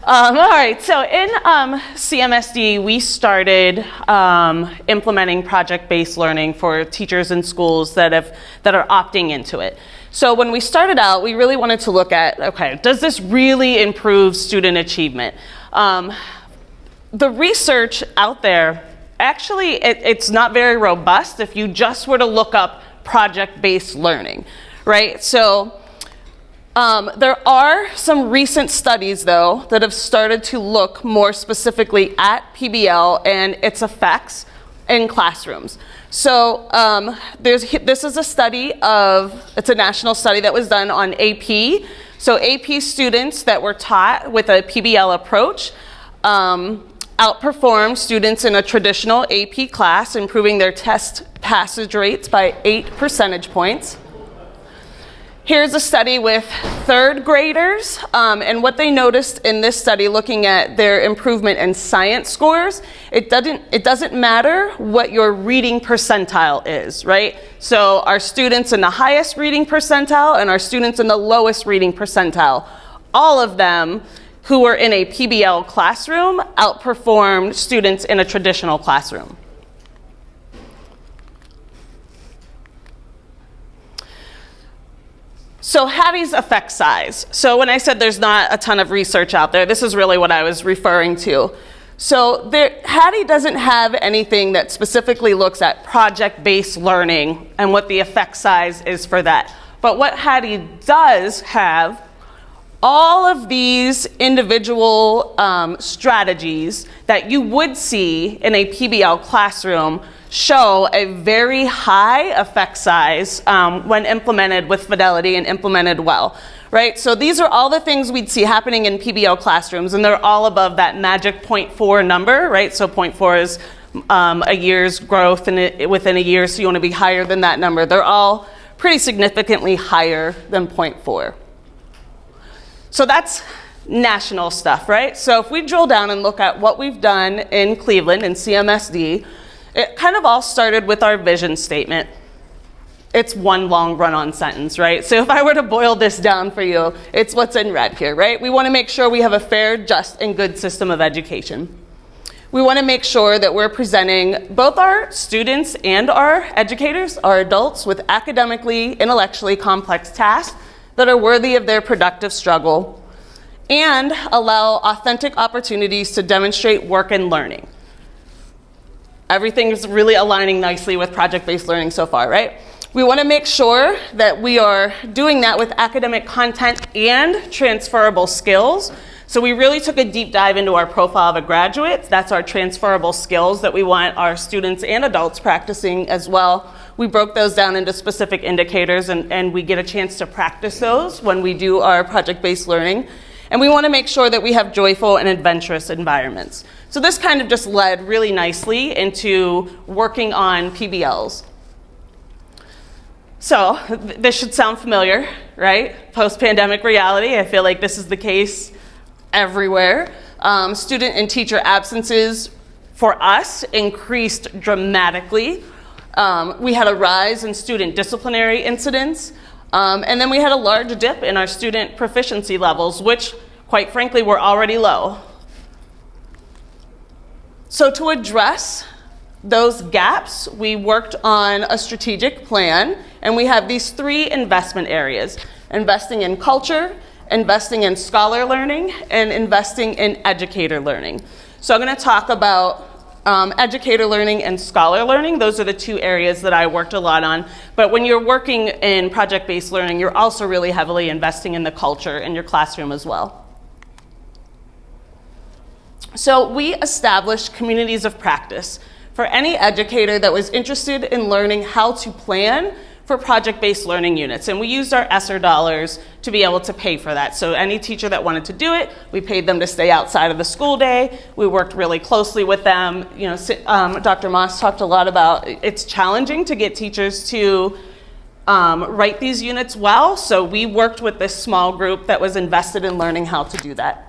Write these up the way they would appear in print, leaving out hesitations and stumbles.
All right, so in CMSD, we started implementing project-based learning for teachers in schools that are opting into it. So when we started out, we really wanted to look at, okay, does this really improve student achievement? The research out there, actually, it's not very robust if you just were to look up project-based learning, right? So there are some recent studies, though, that have started to look more specifically at PBL and its effects in classrooms. So this is a study it's a national study that was done on AP. So AP students that were taught with a PBL approach outperformed students in a traditional AP class, improving their test passage rates by 8 percentage points. Here's a study with third graders, and what they noticed in this study, looking at their improvement in science scores, it doesn't matter what your reading percentile is, right? So our students in the highest reading percentile and our students in the lowest reading percentile, all of them who were in a PBL classroom outperformed students in a traditional classroom. So Hattie's effect size. So when I said there's not a ton of research out there, this is really what I was referring to. So Hattie doesn't have anything that specifically looks at project-based learning and what the effect size is for that. But what Hattie does have, all of these individual strategies that you would see in a PBL classroom show a very high effect size when implemented with fidelity and implemented well, right? So these are all the things we'd see happening in PBL classrooms, and they're all above that magic 0.4 number, right? So 0.4 is a year's growth within a year, so you want to be higher than that number. They're all pretty significantly higher than 0.4. So that's national stuff, right? So if we drill down and look at what we've done in Cleveland and CMSD, it kind of all started with our vision statement. It's one long run-on sentence, right? So if I were to boil this down for you, it's what's in red here, right? We want to make sure we have a fair, just, and good system of education. We want to make sure that we're presenting both our students and our educators, our adults, with academically, intellectually complex tasks that are worthy of their productive struggle, and allow authentic opportunities to demonstrate work and learning. Everything is really aligning nicely with project-based learning so far, right? We want to make sure that we are doing that with academic content and transferable skills. So we really took a deep dive into our profile of a graduate. That's our transferable skills that we want our students and adults practicing as well. We broke those down into specific indicators, and we get a chance to practice those when we do our project-based learning. And we want to make sure that we have joyful and adventurous environments. So this kind of just led really nicely into working on PBLs. So this should sound familiar, right? Post-pandemic reality, I feel like this is the case everywhere. Student and teacher absences for us increased dramatically. We had a rise in student disciplinary incidents. And then we had a large dip in our student proficiency levels, which, quite frankly, were already low. So to address those gaps, we worked on a strategic plan, and we have these 3 investment areas: investing in culture, investing in scholar learning, and investing in educator learning. So I'm going to talk about educator learning and scholar learning. Those are the 2 areas that I worked a lot on. But when you're working in project-based learning, you're also really heavily investing in the culture in your classroom as well. So we established communities of practice for any educator that was interested in learning how to plan for project-based learning units. And we used our ESSER dollars to be able to pay for that. So any teacher that wanted to do it, we paid them to stay outside of the school day. We worked really closely with them. You know, Dr. Moss talked a lot about it's challenging to get teachers to write these units well. So we worked with this small group that was invested in learning how to do that.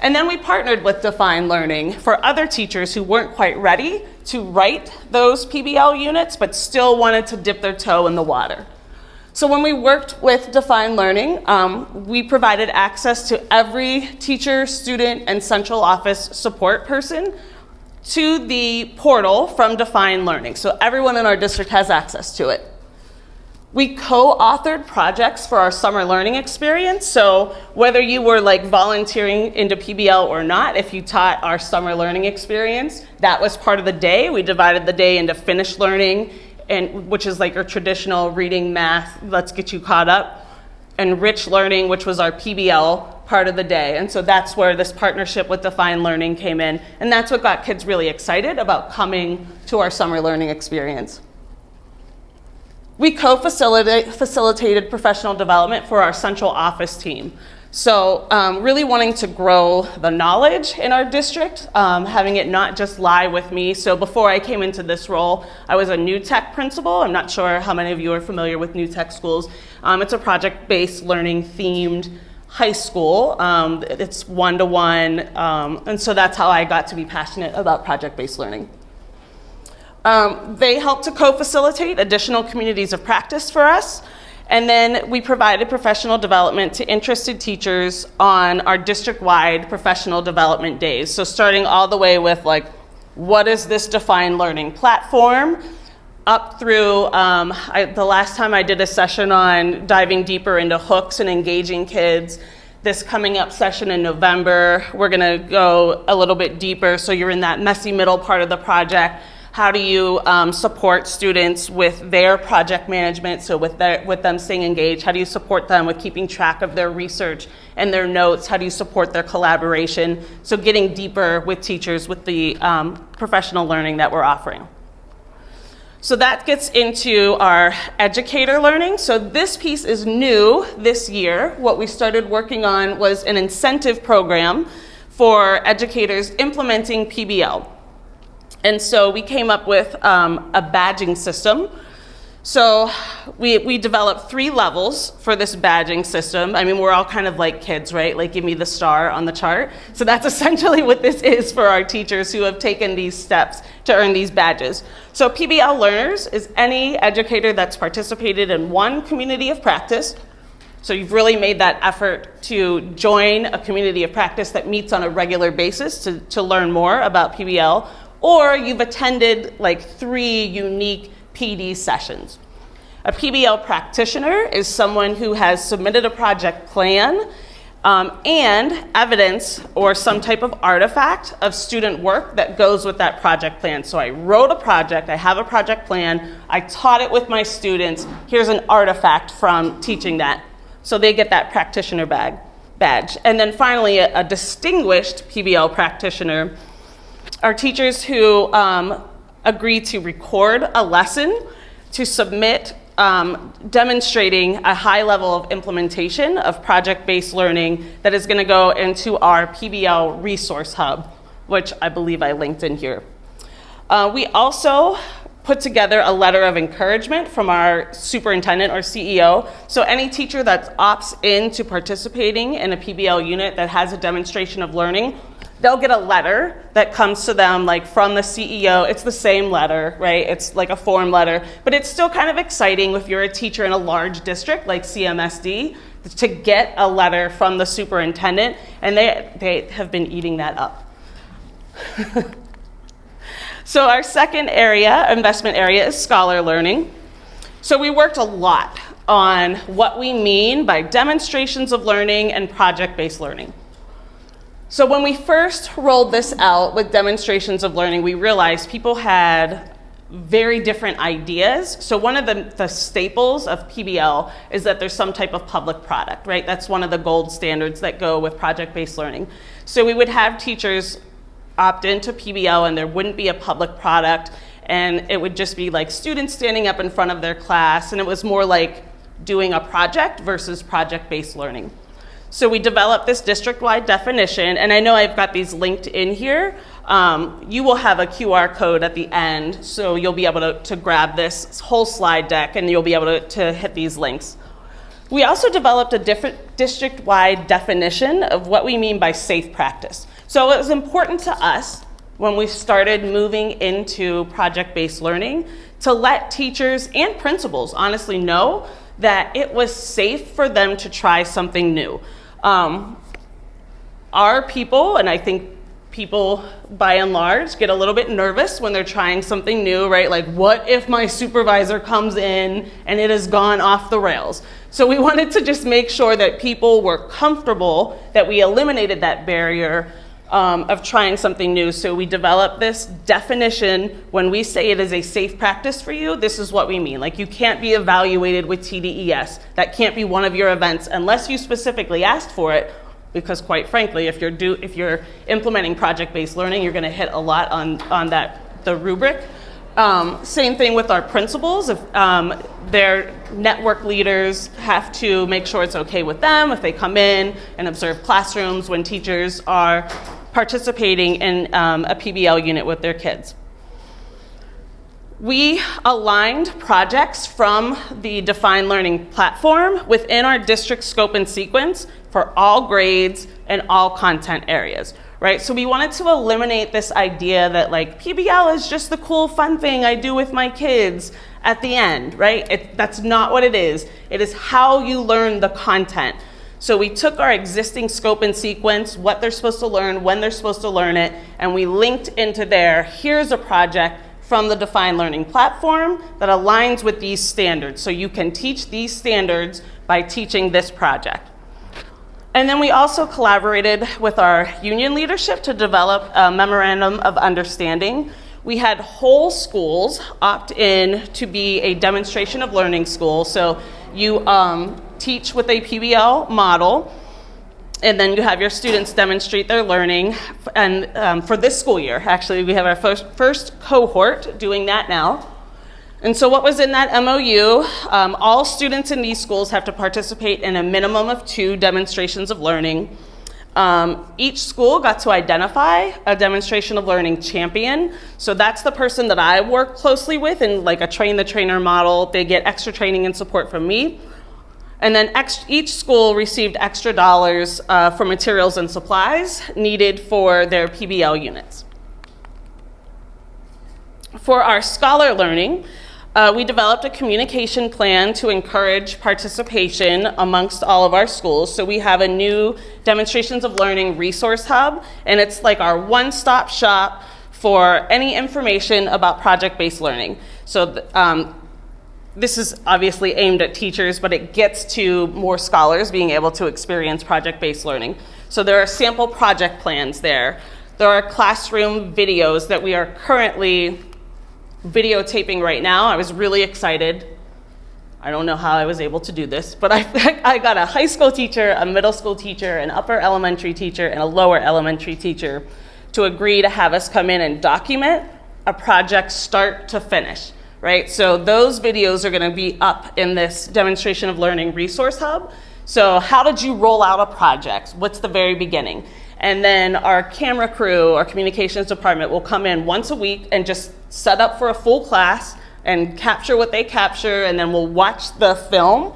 And then we partnered with Define Learning for other teachers who weren't quite ready to write those PBL units, but still wanted to dip their toe in the water. So when we worked with Defined Learning, we provided access to every teacher, student, and central office support person to the portal from Defined Learning. So everyone in our district has access to it. We co-authored projects for our summer learning experience. So whether you were like volunteering into PBL or not, if you taught our summer learning experience, that was part of the day. We divided the day into finished learning, which is like your traditional reading, math, let's get you caught up, and rich learning, which was our PBL part of the day. And so that's where this partnership with Defined Learning came in. And that's what got kids really excited about coming to our summer learning experience. We co-facilitated professional development for our central office team. So really wanting to grow the knowledge in our district, having it not just lie with me. So before I came into this role, I was a new tech principal. I'm not sure how many of you are familiar with new tech schools. It's a project-based learning themed high school. It's one-to-one, and so that's how I got to be passionate about project-based learning. They helped to co-facilitate additional communities of practice for us. And then we provided professional development to interested teachers on our district-wide professional development days. So starting all the way with like, what is this Defined Learning platform? Up through, the last time I did a session on diving deeper into hooks and engaging kids. This coming up session in November, we're gonna go a little bit deeper. So you're in that messy middle part of the project. How do you support students with their project management, so with them staying engaged? How do you support them with keeping track of their research and their notes? How do you support their collaboration? So getting deeper with teachers with the professional learning that we're offering. So that gets into our educator learning. So this piece is new this year. What we started working on was an incentive program for educators implementing PBL. And so we came up with a badging system. So we developed 3 levels for this badging system. I mean, we're all kind of like kids, right? Like, give me the star on the chart. So that's essentially what this is for our teachers who have taken these steps to earn these badges. So PBL learners is any educator that's participated in one community of practice. So you've really made that effort to join a community of practice that meets on a regular basis to learn more about PBL. Or you've attended like 3 unique PD sessions. A PBL practitioner is someone who has submitted a project plan and evidence or some type of artifact of student work that goes with that project plan. So I wrote a project, I have a project plan, I taught it with my students, here's an artifact from teaching that. So they get that practitioner badge. And then finally, a distinguished PBL practitioner are teachers who agree to record a lesson to submit demonstrating a high level of implementation of project-based learning that is going to go into our PBL resource hub, which I believe I linked in here. We also put together a letter of encouragement from our superintendent or CEO. So any teacher that opts into participating in a PBL unit that has a demonstration of learning, they'll get a letter that comes to them like from the CEO. It's the same letter, right? It's like a form letter, but it's still kind of exciting if you're a teacher in a large district like CMSD to get a letter from the superintendent, and they have been eating that up. So our second area, investment area, is scholar learning. So we worked a lot on what we mean by demonstrations of learning and project-based learning. So when we first rolled this out with demonstrations of learning, we realized people had very different ideas. So one of the staples of PBL is that there's some type of public product, right? That's one of the gold standards that go with project-based learning. So we would have teachers opt into PBL and there wouldn't be a public product, and it would just be like students standing up in front of their class, and it was more like doing a project versus project-based learning. So we developed this district-wide definition, and I know I've got these linked in here. You will have a QR code at the end, so you'll be able to grab this whole slide deck and you'll be able to hit these links. We also developed a different district-wide definition of what we mean by safe practice. So it was important to us when we started moving into project-based learning to let teachers and principals honestly know that it was safe for them to try something new. Our people, and I think people by and large, get a little bit nervous when they're trying something new, right? Like, what if my supervisor comes in and it has gone off the rails? So we wanted to just make sure that people were comfortable, that we eliminated that barrier of trying something new. So we developed this definition. When we say it is a safe practice for you, this is what we mean. Like, you can't be evaluated with TDES. That can't be one of your events unless you specifically asked for it, because quite frankly, if you're implementing project-based learning, you're gonna hit a lot on the rubric. Same thing with our principals. If their network leaders have to make sure it's okay with them if they come in and observe classrooms when teachers are participating in a PBL unit with their kids. We aligned projects from the Defined Learning platform within our district scope and sequence for all grades and all content areas, right? So we wanted to eliminate this idea that like PBL is just the cool fun thing I do with my kids at the end, right? That's not what it is. It is how you learn the content. So we took our existing scope and sequence, what they're supposed to learn, when they're supposed to learn it, and we linked into there, here's a project from the Defined Learning platform that aligns with these standards. So you can teach these standards by teaching this project. And then we also collaborated with our union leadership to develop a memorandum of understanding. We had whole schools opt in to be a demonstration of learning school. So you teach with a PBL model, and then you have your students demonstrate their learning. And for this school year, actually, we have our first cohort doing that now. And so what was in that MOU, all students in these schools have to participate in a minimum of 2 demonstrations of learning. Each school got to identify a demonstration of learning champion. So that's the person that I work closely with in like a train the trainer model. They get extra training and support from me. And then each school received extra dollars for materials and supplies needed for their PBL units. For our scholar learning, we developed a communication plan to encourage participation amongst all of our schools. So we have a new Demonstrations of Learning resource hub, and it's like our one-stop shop for any information about project-based learning. So this is obviously aimed at teachers, but it gets to more scholars being able to experience project-based learning. So there are sample project plans there. There are classroom videos that we are currently videotaping right now. I was really excited. I don't know how I was able to do this, but I got a high school teacher, a middle school teacher, an upper elementary teacher, and a lower elementary teacher to agree to have us come in and document a project start to finish. Right? So those videos are going to be up in this Demonstration of Learning resource hub. So how did you roll out a project? What's the very beginning? And then our camera crew, our communications department will come in once a week and just set up for a full class and capture what they capture, and then we'll watch the film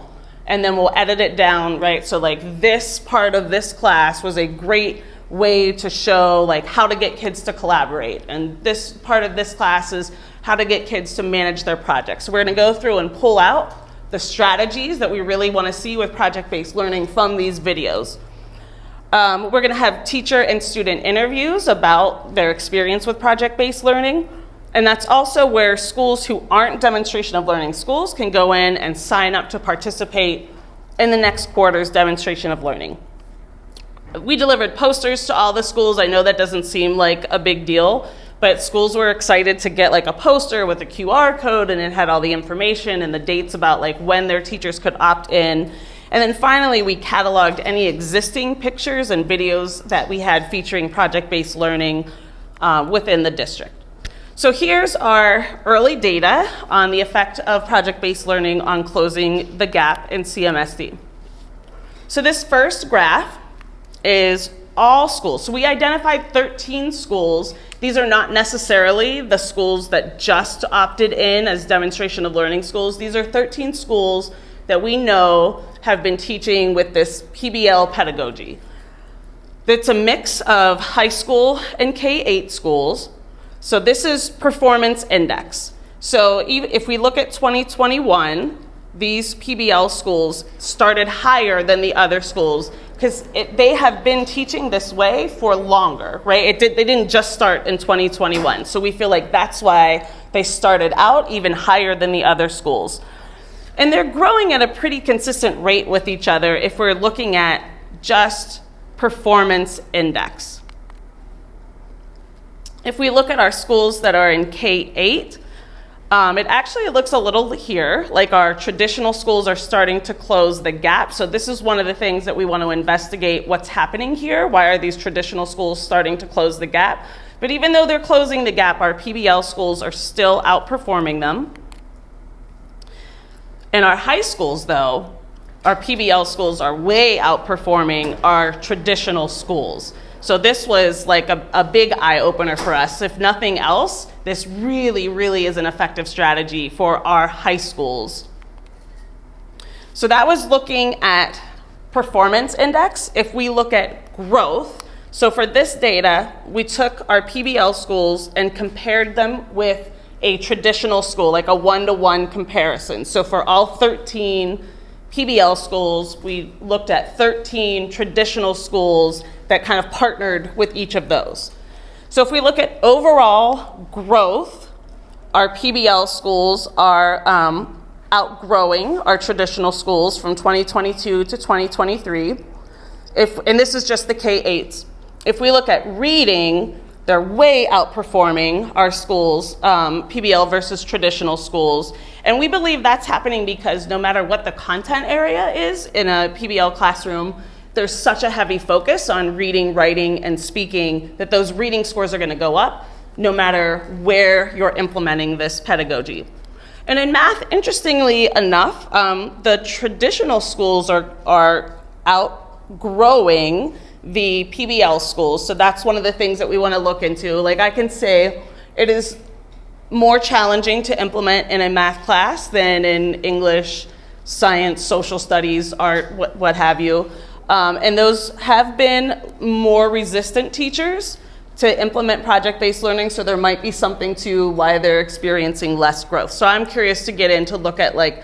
and then we'll edit it down, right? So like this part of this class was a great way to show like how to get kids to collaborate, and this part of this class is how to get kids to manage their projects. So we're going to go through and pull out the strategies that we really want to see with project-based learning from these videos. We're going to have teacher and student interviews about their experience with project-based learning, and that's also where schools who aren't demonstration of learning schools can go in and sign up to participate in the next quarter's demonstration of learning. We delivered posters to all the schools. I know that doesn't seem like a big deal, but schools were excited to get like a poster with a QR code, and it had all the information and the dates about like when their teachers could opt in. And then finally, we cataloged any existing pictures and videos that we had featuring project-based learning within the district. So here's our early data on the effect of project-based learning on closing the gap in CMSD. So this first graph is all schools. So we identified 13 schools. These are not necessarily the schools that just opted in as demonstration of learning schools. These are 13 schools that we know have been teaching with this PBL pedagogy. It's a mix of high school and K-8 schools. So this is performance index. So if we look at 2021, these PBL schools started higher than the other schools because they have been teaching this way for longer, right? They didn't just start in 2021. So we feel like that's why they started out even higher than the other schools. And they're growing at a pretty consistent rate with each other if we're looking at just performance index. If we look at our schools that are in K-8, it actually looks a little here like our traditional schools are starting to close the gap. So this is one of the things that we want to investigate what's happening here. Why are these traditional schools starting to close the gap? But even though they're closing the gap, our PBL schools are still outperforming them. In our high schools, though, our PBL schools are way outperforming our traditional schools. So this was like a big eye-opener for us. If nothing else, this really, really is an effective strategy for our high schools. So that was looking at performance index. If we look at growth, so for this data, we took our PBL schools and compared them with a traditional school, like a one-to-one comparison. So for all 13 PBL schools, we looked at 13 traditional schools that kind of partnered with each of those. So if we look at overall growth, our PBL schools are outgrowing our traditional schools from 2022 to 2023. And this is just the K-8s. If we look at reading, they're way outperforming our schools, PBL versus traditional schools. And we believe that's happening because no matter what the content area is in a PBL classroom, there's such a heavy focus on reading, writing, and speaking that those reading scores are going to go up no matter where you're implementing this pedagogy. And in math, interestingly enough, the traditional schools are outgrowing the PBL schools. So that's one of the things that we want to look into. Like I can say it is more challenging to implement in a math class than in English, science, social studies, art, what have you. And those have been more resistant teachers to implement project-based learning, so there might be something to why they're experiencing less growth. So I'm curious to get in to look at like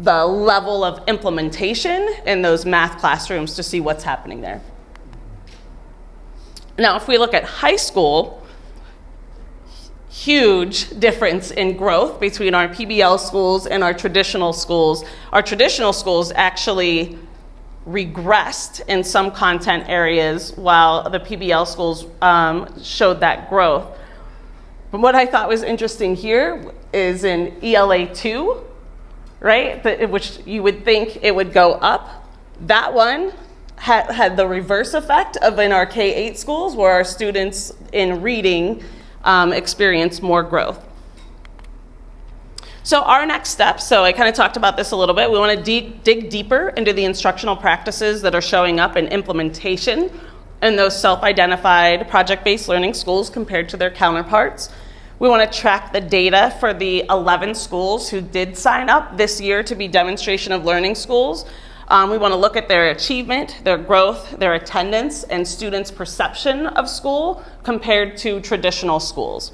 the level of implementation in those math classrooms to see what's happening there. Now, if we look at high school, huge difference in growth between our PBL schools and our traditional schools. Our traditional schools actually regressed in some content areas while the PBL schools showed that growth. But what I thought was interesting here is in ELA 2, right, which you would think it would go up. That one had the reverse effect of in our K-8 schools where our students in reading experience more growth. So our next step, so I kind of talked about this a little bit, we want to dig deeper into the instructional practices that are showing up in implementation in those self-identified project-based learning schools compared to their counterparts. We want to track the data for the 11 schools who did sign up this year to be demonstration of learning schools. We want to look at their achievement, their growth, their attendance, and students' perception of school compared to traditional schools.